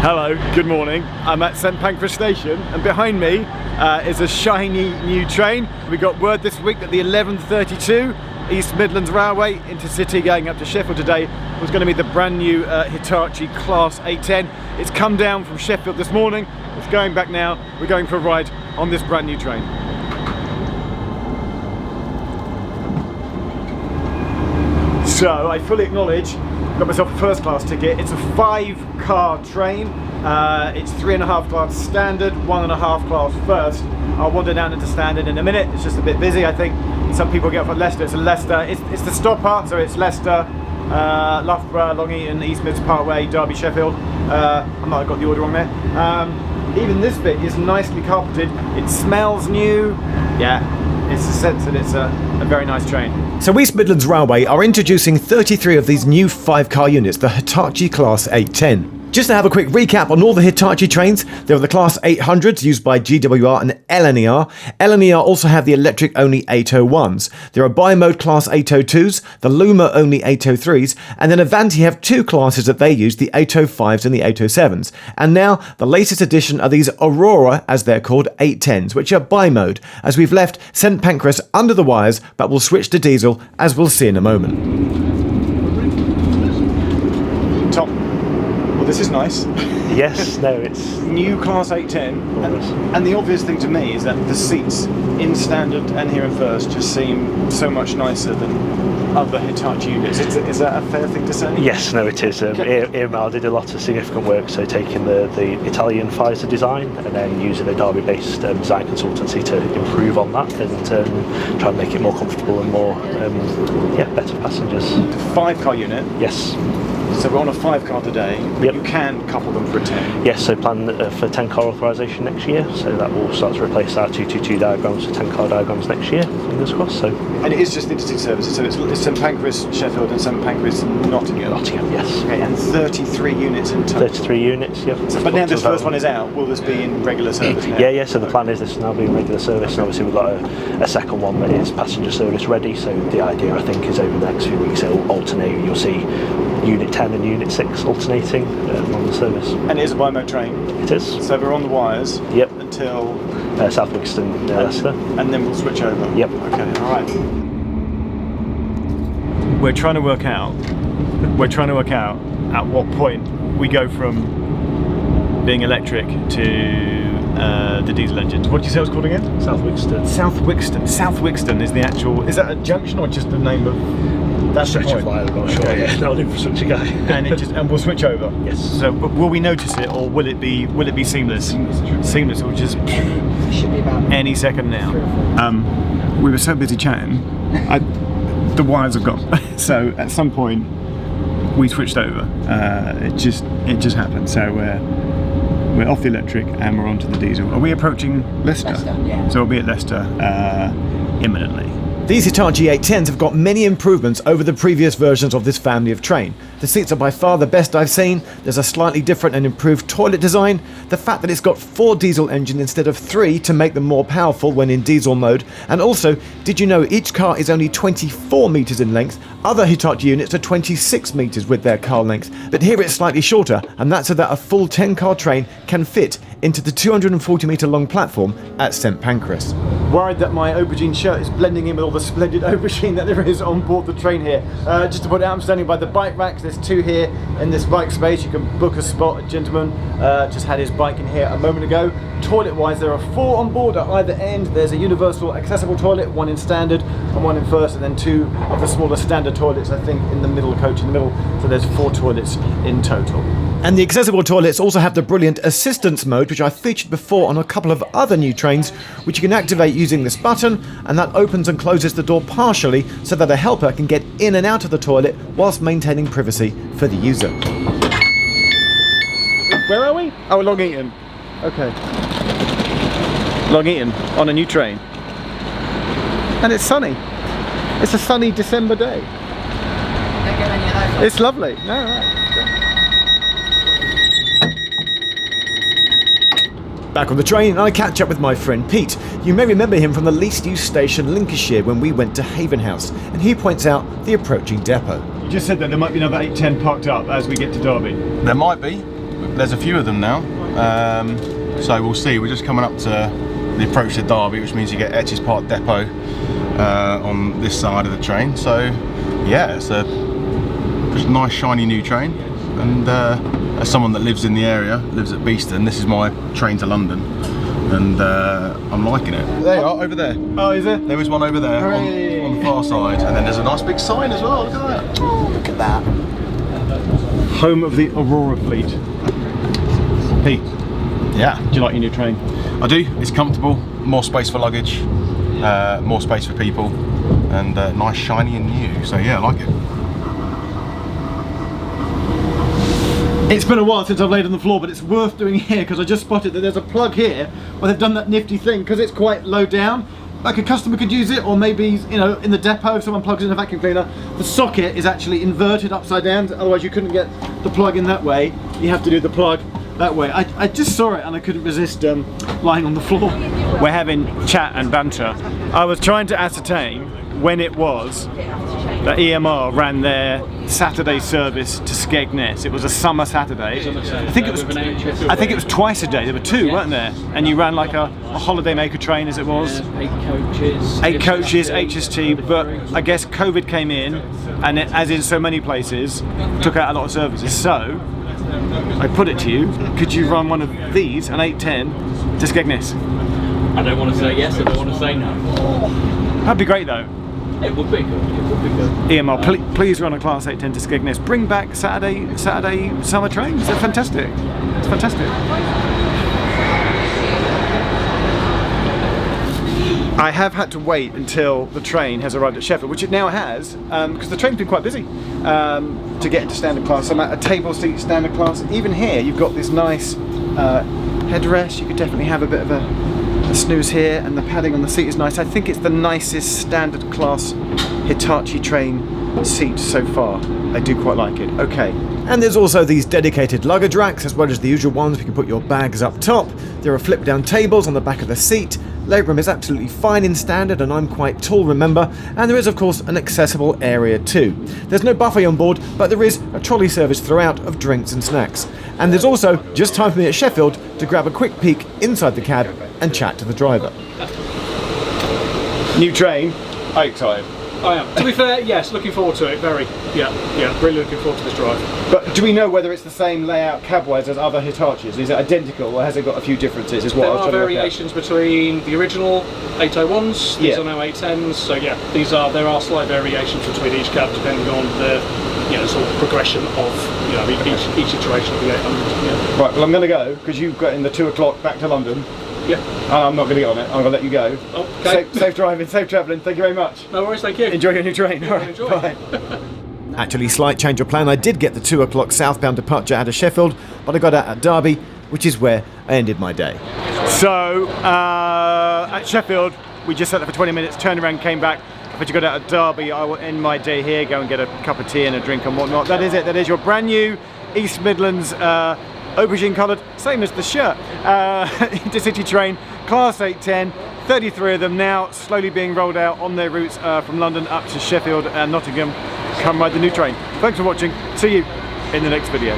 Hello, good morning. I'm at St Pancras station and behind me is a shiny new train. We got word this week that the 11:32 East Midlands Railway Intercity going up to Sheffield today was going to be the brand new Hitachi Class 810. It's come down from Sheffield this morning. It's going back now. We're going for a ride on this brand new train. So I fully acknowledge, got myself a first class ticket. It's a 5-car train. It's 3.5 class standard, 1.5 class first. I'll wander down into standard in a minute. It's just a bit busy, I think. Some people get off at Leicester. It's a Leicester. It's the stopper, so it's Leicester, Loughborough, Long Eaton, East Mids Parkway, Derby, Sheffield. I might have got the order wrong there. Even this bit is nicely carpeted. It smells new. Yeah, it's a sense that it's a very nice train. So East Midlands Railway are introducing 33 of these new 5-car units, the Hitachi Class 810. Just to have a quick recap on all the Hitachi trains, there are the Class 800s used by GWR and LNER. LNER also have the electric-only 801s. There are bi-mode Class 802s, the Luma-only 803s, and then Avanti have 2 classes that they use, the 805s and the 807s. And now, the latest addition are these Aurora, as they're called, 810s, which are bi-mode, as we've left St Pancras under the wires, but we'll switch to diesel, as we'll see in a moment. Tom. Well, this is nice. Yes, no, it's new Class 810, and the obvious thing to me is that the seats in standard and here in first just seem so much nicer than other Hitachi units. Is that a fair thing to say? Yes, no, it is. EMR did a lot of significant work, so taking the Italian Pfizer design and then using a Derby-based design consultancy to improve on that and try and make it more comfortable and more, better for passengers. The 5-car unit? Yes. So we're on a 5-car today, but yep. You can couple them for a 10? Yes, so plan for 10-car authorisation next year, so that will start to replace our 222 diagrams with 10-car diagrams next year, fingers crossed. So. And it is just intercity services, so it's St Pancras, Sheffield and St Pancras, Nottingham? Nottingham, yes. Okay, and 33 units in total? 33 units, yeah. So, but now this first one is out, will this be in regular service now? Yeah, so the plan is this will now be in regular service, and obviously we've got a second one that is passenger service ready, so the idea I think is over the next few weeks it'll alternate. You'll see Unit 10 and Unit 6 alternating on the service. And it is a bi-mode train? It is. So we're on the wires? Yep. Until? South Wixton, Leicester. And then we'll switch over? Yep. Okay, alright. We're trying to work out at what point we go from being electric to the diesel engines. What did you say it was called again? South Wixton. South Wixton. South Wixton is the actual, is that a junction or just the name of? That's stretch of line, I'm not sure. Okay. Yeah, not an infrastructure guy. And we'll switch over. Yes. So, but will we notice it, or will it be seamless? Seamless, or just should be about any second now. We were so busy chatting, the wires have gone. So at some point we switched over. It just happened. So we're off the electric and we're onto the diesel. Are we approaching Leicester? Leicester, yeah. So we'll be at Leicester imminently. These Hitachi 810s have got many improvements over the previous versions of this family of train. The seats are by far the best I've seen. There's a slightly different and improved toilet design. The fact that it's got 4 diesel engines instead of 3 to make them more powerful when in diesel mode. And also, did you know each car is only 24 metres in length? Other Hitachi units are 26 metres with their car length. But here it's slightly shorter, and that's so that a full 10-car train can fit into the 240 metre long platform at St Pancras. Worried that my aubergine shirt is blending in with all the splendid aubergine that there is on board the train here. Just to put it out, I'm standing by the bike racks. There's 2 here in this bike space. You can book a spot. A gentleman just had his bike in here a moment ago. Toilet wise, there are 4 on board at either end. There's a universal accessible toilet, 1 in standard and 1 in first, and then 2 of the smaller standard toilets, I think, in the middle, coach in the middle. So there's 4 toilets in total. And the accessible toilets also have the brilliant assistance mode, which I featured before on a couple of other new trains, which you can activate using this button, and that opens and closes the door partially so that a helper can get in and out of the toilet whilst maintaining privacy for the user. Where are we? Oh, Long Eaton. Okay. Long Eaton on a new train. And it's sunny. It's a sunny December day. Don't get any of those. It's lovely. No, right. Back on the train, I catch up with my friend Pete. You may remember him from the least used station Lincolnshire when we went to Haven House, and he points out the approaching depot. You just said that there might be another 810 parked up as we get to Derby. There might be. there's a few of them now. So we'll see. We're just coming up to the approach to Derby, which means you get Etches Park Depot on this side of the train. So yeah, it's a nice shiny new train, and as someone that lives in the area, lives at Beeston, this is my train to London, and I'm liking it. There you are, over there. Oh, is it? There is one over there on the far side, and then there's a nice big sign as well. Look at that. Oh, look at that. Home of the Aurora fleet. Pete, Yeah, do you like your new train? I do. It's comfortable, more space for luggage, more space for people, and nice, shiny and new. So yeah, I like it. It's been a while since I've laid on the floor, but it's worth doing here because I just spotted that there's a plug here where they've done that nifty thing because it's quite low down. Like a customer could use it, or maybe, you know, in the depot if someone plugs in a vacuum cleaner, the socket is actually inverted upside down, otherwise you couldn't get the plug in that way. You have to do the plug that way. I just saw it and I couldn't resist lying on the floor. We're having chat and banter. I was trying to ascertain when it was that EMR ran their Saturday service to Skegness. It was a summer Saturday. I think it was twice a day. There were two, weren't there? And you ran like a holiday maker train, as it was. 8 coaches, HST. But I guess COVID came in, and it, as in so many places, took out a lot of services. So I put it to you: could you run one of these, an 810, to Skegness? I don't want to say yes, I don't want to say no. That'd be great, though. It would be good, it would be good. EMR, please run a Class 810 to Skegness. Bring back Saturday summer trains. They're fantastic. It's fantastic. I have had to wait until the train has arrived at Sheffield, which it now has, because the train's been quite busy to get into standard class. So I'm at a table seat standard class. Even here, you've got this nice headrest. You could definitely have a bit of a snooze here, and the padding on the seat is nice. I think it's the nicest standard class Hitachi train seat so far. I do quite like it. Okay. And there's also these dedicated luggage racks, as well as the usual ones where you can put your bags up top. There are flip down tables on the back of the seat. Legroom is absolutely fine in standard, and I'm quite tall, remember, and there is of course an accessible area too. There's no buffet on board, but there is a trolley service throughout of drinks and snacks. And there's also just time for me at Sheffield to grab a quick peek inside the cab and chat to the driver. New train. Are you excited? I am. To be fair, yes, looking forward to it, very. Yeah, really looking forward to this drive. But do we know whether it's the same layout cab-wise as other Hitachis? Is it identical, or has it got a few differences? Is what I was There are trying to work out. variations between the original 801s, these Yeah. are now 810s, so yeah, there are slight variations between each cab depending on the sort of progression of each iteration of the 800. Yeah. Right, well I'm going to go, because you've got in the 2 o'clock back to London. Yeah. I'm not going to get on it, I'm going to let you go. Okay. Safe driving, safe travelling, thank you very much. No worries, thank you. Enjoy your new train. All right, Enjoy. bye. Actually, slight change of plan. I did get the 2 o'clock southbound departure out of Sheffield, but I got out at Derby, which is where I ended my day. So, at Sheffield, we just sat there for 20 minutes, turned around, came back. But you got out at Derby, I will end my day here, go and get a cup of tea and a drink and whatnot. That is it, that is your brand new East Midlands aubergine coloured, same as the shirt, intercity train, Class 810, 33 of them now slowly being rolled out on their routes from London up to Sheffield and Nottingham. Come ride the new train. Thanks for watching, see you in the next video.